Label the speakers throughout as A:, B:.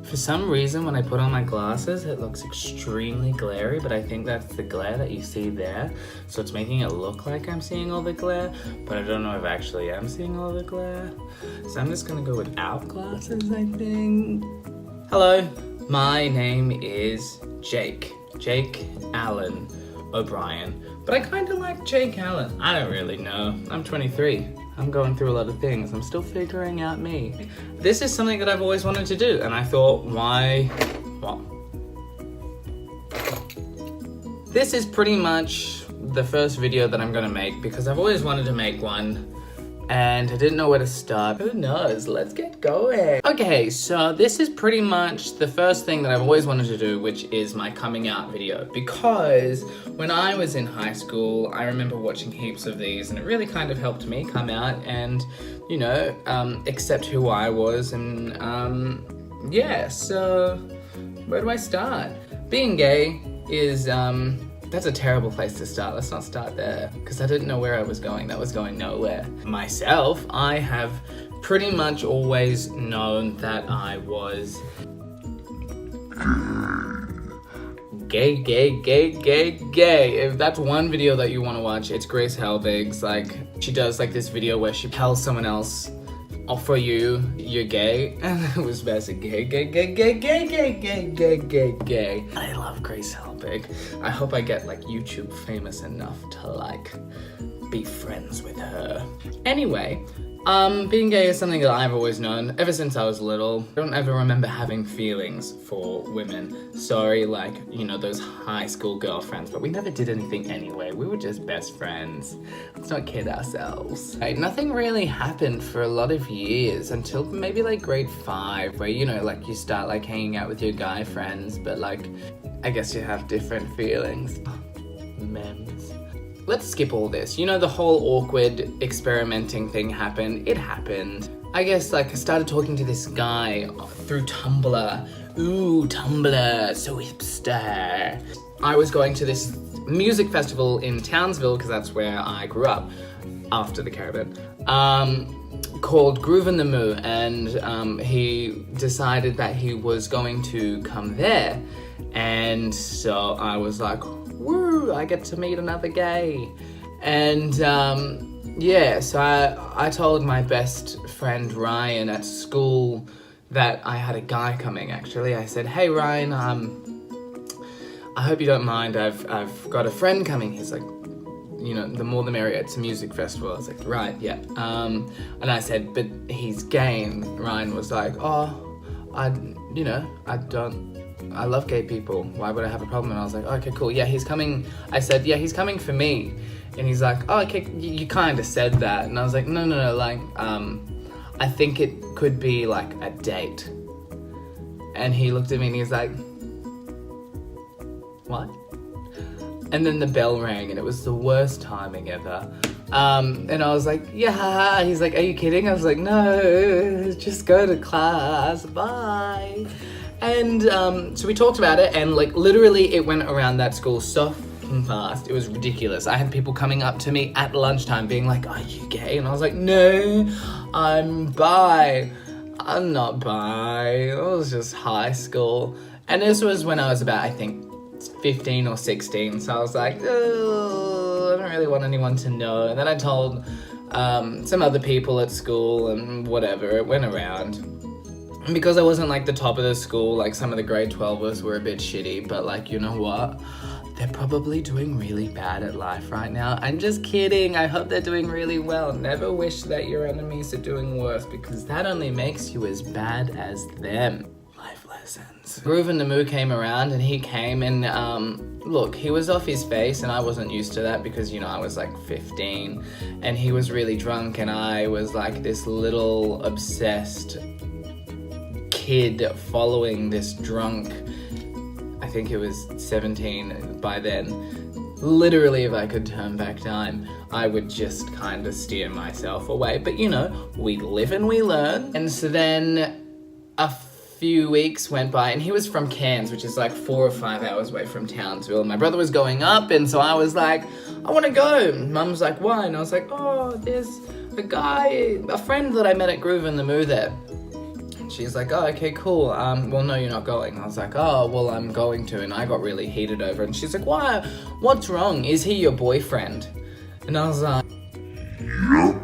A: For some reason, when I put on my glasses, it looks extremely glary, but I think that's the glare that you see there. So it's making it look like I'm seeing all the glare, but I don't know if I actually am seeing all the glare. So I'm just gonna go without glasses, I think. Hello, my name is Jake Allen O'Brien, but I kind of like Jake Allen. I don't really know. I'm 23. I'm going through a lot of things. I'm still figuring out me. This is something that I've always wanted to do, and I thought, why? Well, this is pretty much the first video that I'm gonna make because I've always wanted to make one, and I didn't know where to start. Who knows? Let's get going. Okay, so this is pretty much the first thing that I've always wanted to do, which is my coming out video. Because when I was in high school, I remember watching heaps of these, and it really kind of helped me come out and, you know, accept who I was. And yeah, so where do I start? Being gay is, that's a terrible place to start. Let's not start there, because I didn't know where I was going. That was going nowhere. Myself, I have pretty much always known that I was gay. If that's one video that you want to watch, it's Grace Helbig's. Like, she does like this video where she tells someone else, oh, for you, you're gay. And it was basically gay. I love Grace Helbig. I hope I get like YouTube famous enough to like be friends with her. Anyway, being gay is something that I've always known ever since I was little. I don't ever remember having feelings for women. Sorry, like, you know, those high school girlfriends, but we never did anything anyway. We were just best friends. Let's not kid ourselves. Right, nothing really happened for a lot of years until maybe like grade 5, where, you know, like you start like hanging out with your guy friends, but like, I guess you have different feelings. Memes. Let's skip all this. You know, the whole awkward experimenting thing happened. It happened. I guess like I started talking to this guy through Tumblr. Ooh, Tumblr, so hipster. I was going to this music festival in Townsville, because that's where I grew up after the caravan, called Groove in the Moo, and he decided that he was going to come there. And so I was like, woo, I get to meet another gay. And yeah, so I told my best friend Ryan at school that I had a guy coming, actually. I said, hey Ryan, I hope you don't mind, I've got a friend coming. He's like, you know, the more the merrier, it's a music festival. I was like, right, yeah. And I said, but he's gay. And Ryan was like, oh, I love gay people. Why would I have a problem? And I was like, okay, cool. Yeah, he's coming. I said, yeah, he's coming for me. And he's like, oh, okay, you kind of said that. And I was like, no, like, I think it could be like a date. And he looked at me and he's like, what? And then the bell rang, and it was the worst timing ever. And I was like, yeah. He's like, are you kidding? I was like, no, just go to class, bye. And so we talked about it, and like literally it went around that school so fucking fast. It was ridiculous. I had people coming up to me at lunchtime being like, are you gay? And I was like, no, I'm bi. I'm not bi. It was just high school. And this was when I was about, I think, 15 or 16. So I was like, oh, I don't really want anyone to know. And then I told some other people at school, and whatever, it went around. And because I wasn't like the top of the school, like some of the grade 12ers were a bit shitty, but like, you know what? They're probably doing really bad at life right now. I'm just kidding. I hope they're doing really well. Never wish that your enemies are doing worse, because that only makes you as bad as them. Life lessons. Groove in the Moo came around, and he came, and look, he was off his face, and I wasn't used to that because, you know, I was like 15, and he was really drunk, and I was like this little obsessed kid following this drunk, I think it was 17 by then. Literally, if I could turn back time, I would just kind of steer myself away. But you know, we live and we learn. And so then a few weeks went by, and he was from Cairns, which is like 4 or 5 hours away from Townsville. My brother was going up, and so I was like, I want to go. Mum's like, why? And I was like, oh, there's a guy, a friend that I met at Groove in the Moo there. she's like, oh, okay, cool. Well, no, you're not going. I was like, oh, well, I'm going to. And I got really heated over it. And she's like, why? What's wrong? Is he your boyfriend? And I was like, yep.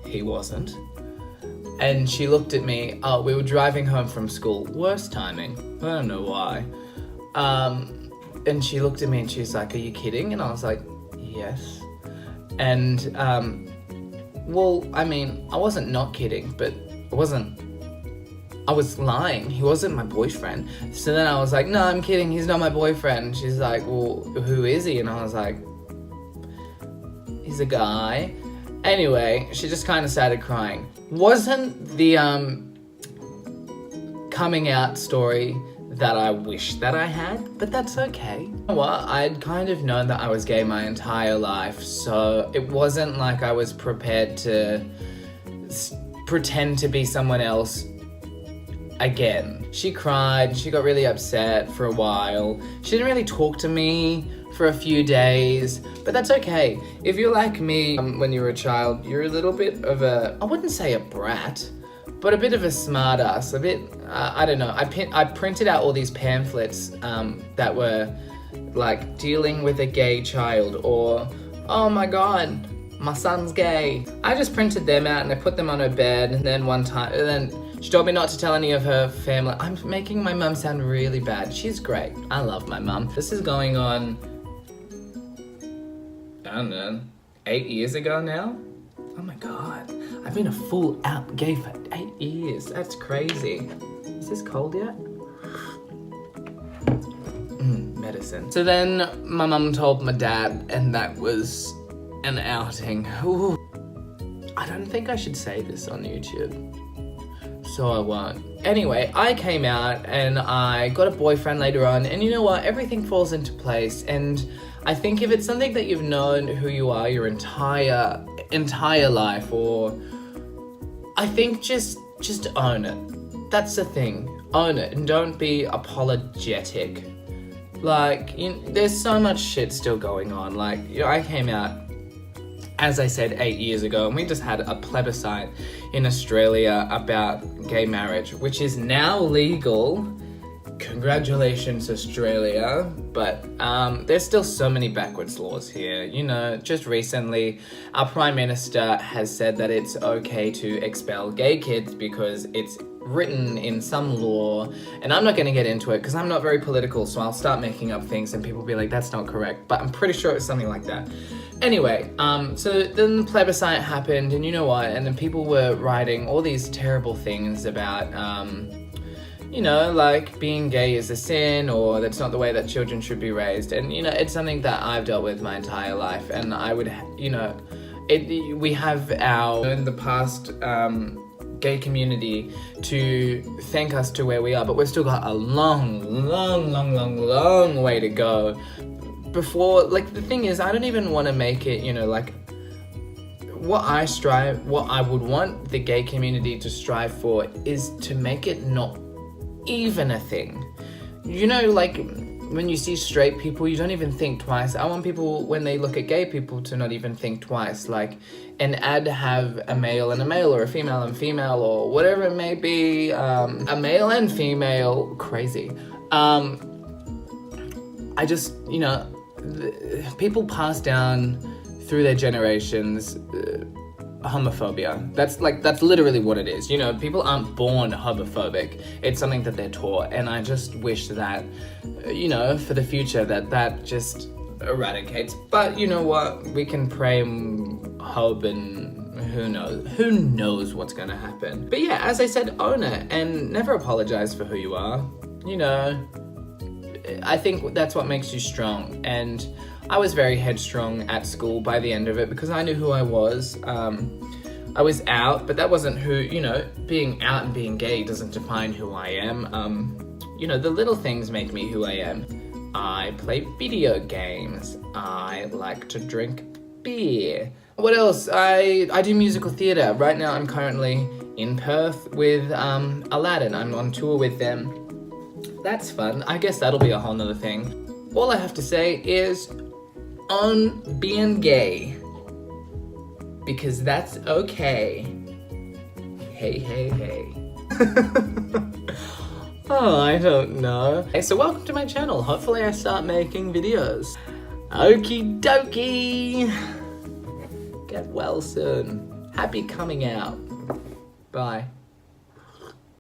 A: He wasn't. And she looked at me. Oh, we were driving home from school. Worst timing. I don't know why. And she looked at me and she's like, are you kidding? And I was like, yes. And, well, I mean, I wasn't not kidding, but I was lying. He wasn't my boyfriend. So then I was like, no, I'm kidding. He's not my boyfriend. And she's like, well, who is he? And I was like, he's a guy. Anyway, she just kind of started crying. Wasn't the coming out story that I wish that I had, but that's okay. You know what? I'd kind of known that I was gay my entire life, so it wasn't like I was prepared to pretend to be someone else again. She cried, she got really upset for a while. She didn't really talk to me for a few days, but that's okay. If you're like me, when you were a child, you're a little bit of a, I wouldn't say a brat, but a bit of a smartass, a bit, I don't know. I printed out all these pamphlets that were like dealing with a gay child, or, oh my God, my son's gay. I just printed them out and I put them on her bed, and then one time, and then she told me not to tell any of her family. I'm making my mum sound really bad. She's great. I love my mum. This is going on, I don't know, 8 years ago now? Oh my God. I've been a full out gay for 8 years. That's crazy. Is this cold yet? Medicine. So then my mum told my dad, and that was an outing. Ooh. I don't think I should say this on YouTube, so I won't. Anyway, I came out and I got a boyfriend later on, and you know what? Everything falls into place, and I think if it's something that you've known who you are your entire life, or I think just own it. That's the thing. Own it and don't be apologetic. Like, there's so much shit still going on. Like, I came out, as I said, 8 years ago, and we just had a plebiscite in Australia about gay marriage, which is now legal. Congratulations, Australia. But there's still so many backwards laws here. You know, just recently, our Prime Minister has said that it's okay to expel gay kids because it's written in some law, and I'm not going to get into it because I'm not very political, so I'll start making up things and people will be like, that's not correct, but I'm pretty sure it's something like that. Anyway, so then the plebiscite happened, and you know what, and then people were writing all these terrible things about, you know, like being gay is a sin, or that's not the way that children should be raised, and you know, it's something that I've dealt with my entire life, and I would, you know, we have in the past, gay community to thank us to where we are, but we've still got a long way to go before, like, the thing is, I don't even want to make it, you know, like, what I would want the gay community to strive for is to make it not even a thing. You know, like, when you see straight people, you don't even think twice. I want people, when they look at gay people, to not even think twice. Like, an ad have a male and a male, or a female and female, or whatever it may be, a male and female, crazy. I just, you know, people pass down through their generations homophobia. That's literally what it is. You know, people aren't born homophobic. It's something that they're taught, and I just wish that, you know, for the future that just eradicates. But you know what? We can pray and hope, and who knows what's gonna happen. But yeah, as I said, own it and never apologize for who you are. You know, I think that's what makes you strong, and I was very headstrong at school by the end of it because I knew who I was. I was out, but that wasn't who, you know, being out and being gay doesn't define who I am. You know, the little things make me who I am. I play video games. I like to drink beer. What else? I do musical theatre. Right now I'm currently in Perth with Aladdin. I'm on tour with them. That's fun. I guess that'll be a whole nother thing. All I have to say is own being gay, because that's okay. Hey, hey, hey. Oh, I don't know. Hey, so welcome to my channel. Hopefully I start making videos. Okie dokie. Get well soon. Happy coming out. Bye.